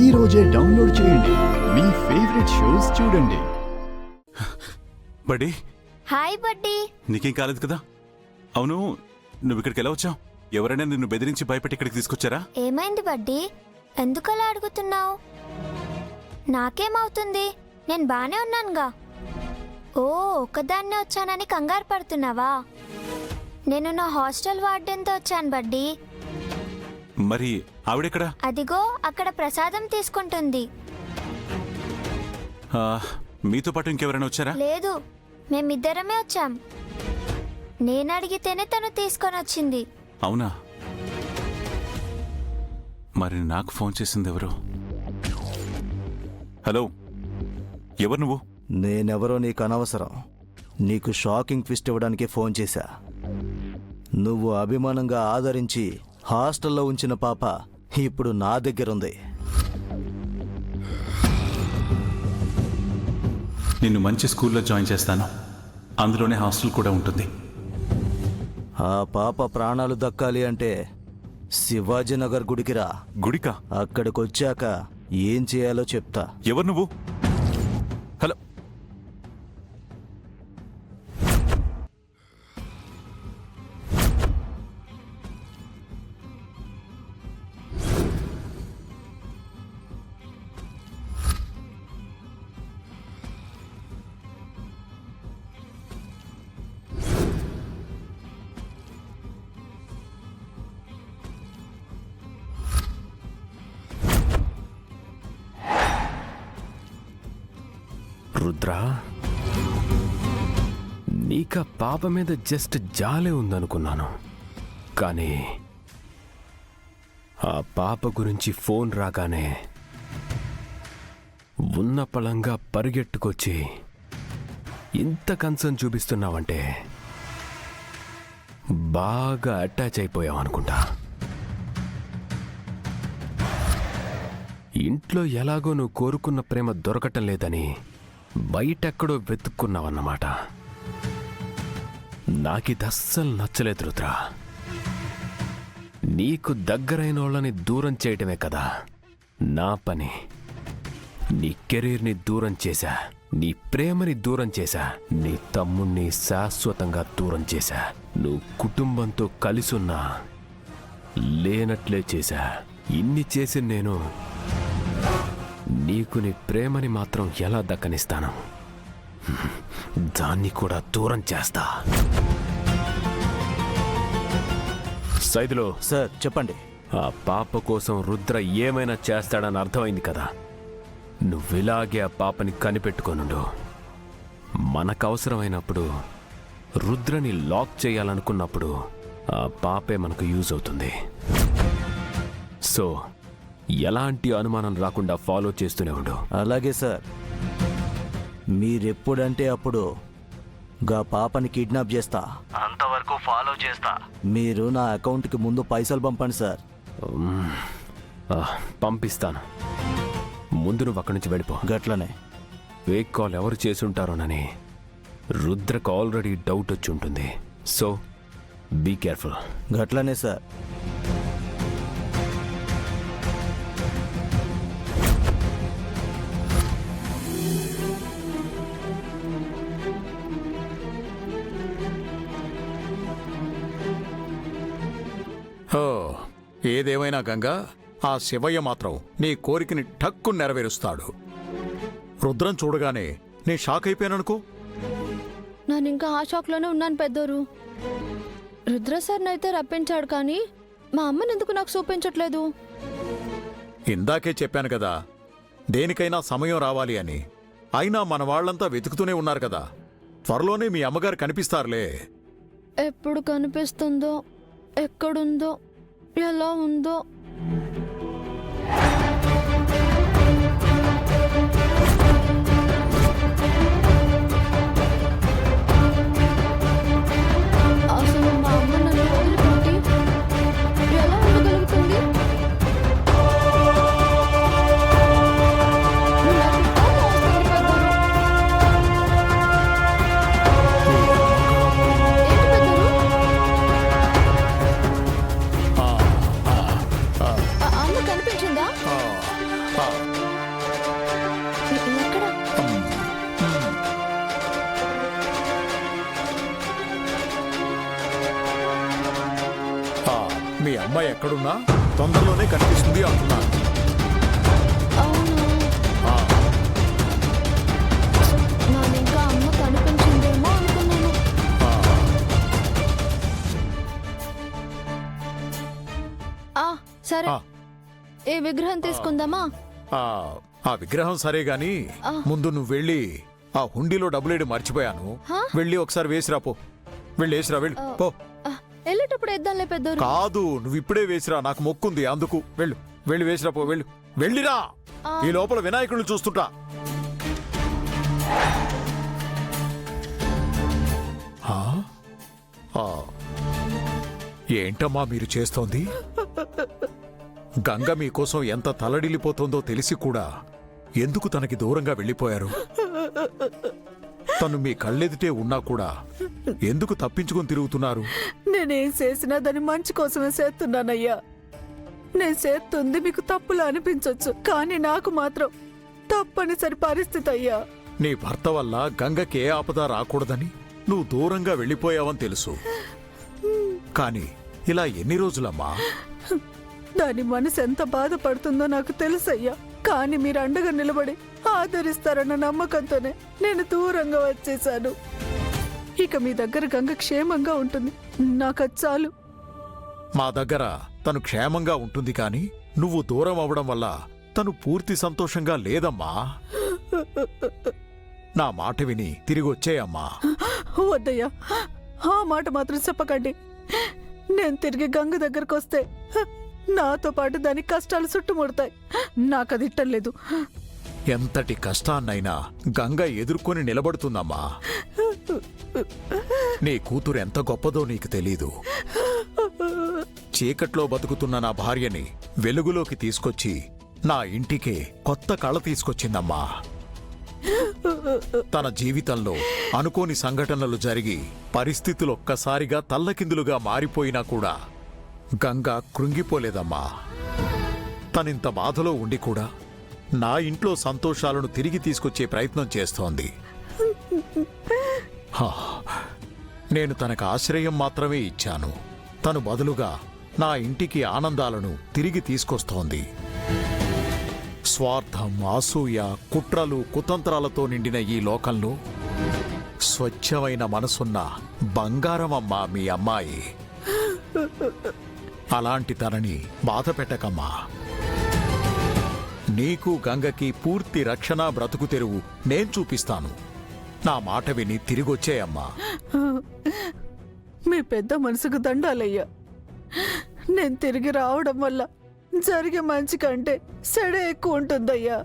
ఈ రోజే డౌన్లోడ్ చేయండి. మీ ఫేవరెట్ షోస్ చూడండి. బడ్డీ, హాయ్ బడ్డీ. నీకేం కాలేదు కదా? అవును, నువ్వు ఇక్కడికి ఎలా వచ్చావు? ఎవరైనా నిన్ను బెదిరించి భయపెట్టి ఇక్కడికి తీసుకొచ్చారా? ఏమైంది బడ్డీ? ఎందుకలా అడుగుతున్నావు? నాకేమవుతుంది? నేను బానే ఉన్నానుగా. ఓ, ఒక్కదాన్నే వచ్చానని కంగారు పడుతున్నావా? నేను నా హాస్టల్ వార్డెన్తో వచ్చాను బడ్డీ. మరి ఆవిడెక్కడా? అదిగో అక్కడ ప్రసాదం తీసుకుంటుంది. మీతో పాటు ఇంకెవరైనా వచ్చారా? లేదు, మేమిద్దరమే వచ్చాం. నేను అడిగితేనే తను తీసుకొని వచ్చింది. అవునా? మరి నాకు ఫోన్ చేసింది ఎవరు? హలో, ఎవరు నువ్వు? నేనెవరో నీకు అనవసరం. నీకు షాకింగ్ ట్విస్ట్ ఇవ్వడానికి ఫోన్ చేశా. నువ్వు అభిమానంగా ఆదరించి హాస్టల్లో ఉంచిన పాప ఇప్పుడు నా దగ్గరుంది. నిన్ను మంచి స్కూల్లో జాయిన్ చేస్తాను. అందులోనే హాస్టల్ కూడా ఉంటుంది. ఆ పాప ప్రాణాలు దక్కాలి అంటే శివాజీనగర్ గుడికి రా. గుడికా? అక్కడికొచ్చాక ఏం చేయాలో చెప్తా. ఎవరు నువ్వు? హలో, రుద్రా, నీక పాప మీద జస్ట్ జాలే ఉందనుకున్నాను. కానీ ఆ పాప గురించి ఫోన్ రాగానే ఉన్న పళంగా పరిగెట్టుకొచ్చి ఇంత కన్సర్న్ చూపిస్తున్నావంటే బాగా అటాచ్ అయిపోయావు అనుకుంటా. ఇంట్లో ఎలాగో నువ్వు కోరుకున్న ప్రేమ దొరకటం లేదని బయటెక్కడో వెతుక్కున్నావన్నమాట. నాకిది అస్సలు నచ్చలేదు రుద్రా. నీకు దగ్గరైన వాళ్ళని దూరం చేయటమే కదా నా పని. నీ కెరీర్ని దూరం చేశా, నీ ప్రేమని దూరం చేశా, నీ తమ్ముణ్ణి శాశ్వతంగా దూరం చేశా. నువ్వు కుటుంబంతో కలిసున్నా లేనట్లే చేశా. ఇన్ని చేసి నేను నీకు నీ ప్రేమని మాత్రం ఎలా దక్కనిస్తాను? దాన్ని కూడా దూరం చేస్తా. సైదులో సార్ చెప్పండి. ఆ పాప కోసం రుద్ర ఏమైనా చేస్తాడని అర్థమైంది కదా. నువ్విలాగే ఆ పాపని కనిపెట్టుకోనుండు. మనకు అవసరమైనప్పుడు రుద్రని లాక్ చేయాలనుకున్నప్పుడు ఆ పాపే మనకు యూజ్ అవుతుంది. సో ఎలాంటి అనుమానం రాకుండా ఫాలో చేస్తూనే ఉండు. అలాగే సార్. మీరెప్పుడంటే అప్పుడు గా పాపని కిడ్నాప్ చేస్తా. అంతవరకు ఫాలో చేస్తా. మీరు నా అకౌంట్కి ముందు పైసలు పంపండి సార్. పంపిస్తాను. ముందు నువ్వు అక్కడి నుంచి వెళ్ళిపో. గట్లనే. ఫేక్ కాల్ ఎవరు చేసుంటారోనని రుద్రకు ఆల్రెడీ డౌట్ వచ్చి ఉంటుంది. So be careful. గట్లనే సార్. ఏదేమైనా గంగా, ఆ శివయ్య మాత్రం నీ కోరికని ఠక్కు నెరవేరుస్తాడు. రుద్రం చూడగానే నేను షాక్ అయిపోయాననుకో. నేను ఇంకా ఆ షాక్లోనే ఉన్నాను పెద్దోరు. రుద్ర సార్నైతే రప్పించాడు, కానీ మా అమ్మని ఎందుకు నాకు చూపించట్లేదు? ఇందాకే చెప్పాను కదా, దేనికైనా సమయం రావాలి అని. అయినా మన వాళ్ళంతా వెతుకుతూనే ఉన్నారు కదా. త్వరలోనే మీ అమ్మగారు కనిపిస్తారులే. ఎప్పుడు కనిపిస్తుందో, ఎక్కడుందో, ఎలా ఉందో. అసలు మా అమ్మ నన్ను వదిలిపెట్టి ఎలా ఉండగలుగుతుంది? నాకు కోపం వస్తుంది పెద్దోరు. ఏంటి పెద్దోరు? ఆ, ఎక్కడ? ఆ, మీ అమ్మాయి ఎక్కడున్నా తొందరలోనే కనిపిస్తుంది అంటున్నా. అవును, ఆ, నేను ఇంకా అమ్మ కనిపించిందేమో అనుకున్నాను. ఆ, సరే, ఆ. ఈ విగ్రహం తీసుకుందామా? ఆ, ఆ విగ్రహం సరే గాని ముందు నువ్వు వెళ్ళి ఆ హుండీలో డబ్బులేడి మర్చిపోయాను. హా? వెళ్ళి ఒకసారి వేసిరా పో. వెళ్ళి వేసిరా, వెళ్ళు పో. వెళ్ళేటప్పుడు ఇద్దాంలే పెద్దోరు. కాదు, నువ్వు ఇప్పుడే వేసిరా, నాకు మొక్కుంది అందుకు. వెళ్ళు, వెళ్ళి వేసిరా పో. వెళ్ళు, వెళ్ళిరా. ఈ లోపల వినాయకుడిని చూస్తుంటా. ఆ? ఆ. ఏంటమ్మా మీరు చేస్తోంది? గంగ మీకోసం ఎంత తల్లడిల్లిపోతుందో తెలిసి కూడా ఎందుకు తనకి దూరంగా వెళ్ళిపోయారు? తను మీ కళ్ళెదిటే ఉన్నా కూడా ఎందుకు తప్పించుకొని తిరుగుతున్నారు? నేనేం చేసినా దాని మంచి కోసమే చేస్తున్నానయ్యా. నేను చేస్తుంది మీకు తప్పులా అనిపించొచ్చు, కానీ నాకు మాత్రం తప్పనిసరి పరిస్థితి అయ్యా. నీ భర్త వల్ల గంగకి ఏ ఆపద రాకూడదని నువ్వు దూరంగా వెళ్ళిపోయావని తెలుసు. కానీ ఇలా ఎన్ని రోజులమ్మా? దాని మనసు ఎంత బాధపడుతుందో నాకు తెలుసయ్యా. కానీ మీరు అండగా నిలబడి ఆదరిస్తారన్న నమ్మకంతోనే నేను దూరంగా వచ్చేశాను. ఇక మీ దగ్గర గంగ క్షేమంగా ఉంటుంది, నాకు అది చాలు. మా దగ్గర తను క్షేమంగా ఉంటుంది, కానీ నువ్వు దూరం అవడం వల్ల తను పూర్తి సంతోషంగా లేదమ్మా. నా మాట విని తిరిగి వచ్చేయమ్మా. వద్దయ్యా, ఆ మాట మాత్రం చెప్పకండి. నేను తిరిగి గంగ దగ్గరకు వస్తే నాతో పాటు దాని కష్టాలు చుట్టుముడతాయి. నాకు అది ఇట్టం లేదు. ఎంతటి కష్టాన్నైనా గంగ ఎదుర్కొని నిలబడుతుందమ్మా. నీ కూతురు ఎంత గొప్పదో నీకు తెలీదు. చీకట్లో బతుకుతున్న నా భార్యని వెలుగులోకి తీసుకొచ్చి నా ఇంటికే కొత్త కళ తీసుకొచ్చిందమ్మా. తన జీవితంలో అనుకోని సంఘటనలు జరిగి పరిస్థితులు ఒక్కసారిగా తల్లకిందులుగా మారిపోయినా కూడా గంగ కృంగిపోలేదమ్మా. తనింత బాధలో ఉండి కూడా నా ఇంట్లో సంతోషాలను తిరిగి తీసుకొచ్చే ప్రయత్నం చేస్తోంది. హా, నేను తనకు ఆశ్రయం మాత్రమే ఇచ్చాను. తను బదులుగా నా ఇంటికి ఆనందాలను తిరిగి తీసుకొస్తోంది. స్వార్థం, అసూయ, కుట్రలు, కుతంత్రాలతో నిండిన ఈ లోకంలో స్వచ్ఛమైన మనసున్న బంగారమమ్మా మీ అమ్మాయి. అలాంటి తనని బాధ పెట్టకమ్మా. నీకు గంగకి పూర్తి రక్షణ, బ్రతుకు తెరువు నేను చూపిస్తాను. నా మాట విని తిరిగొచ్చేయమ్మా. మీ పెద్ద మనసుకు దండాలయ్యా. నేను తిరిగి రావడం వల్ల జరిగే మంచి కంటే చెడే ఎక్కువ ఉంటుందయ్యా.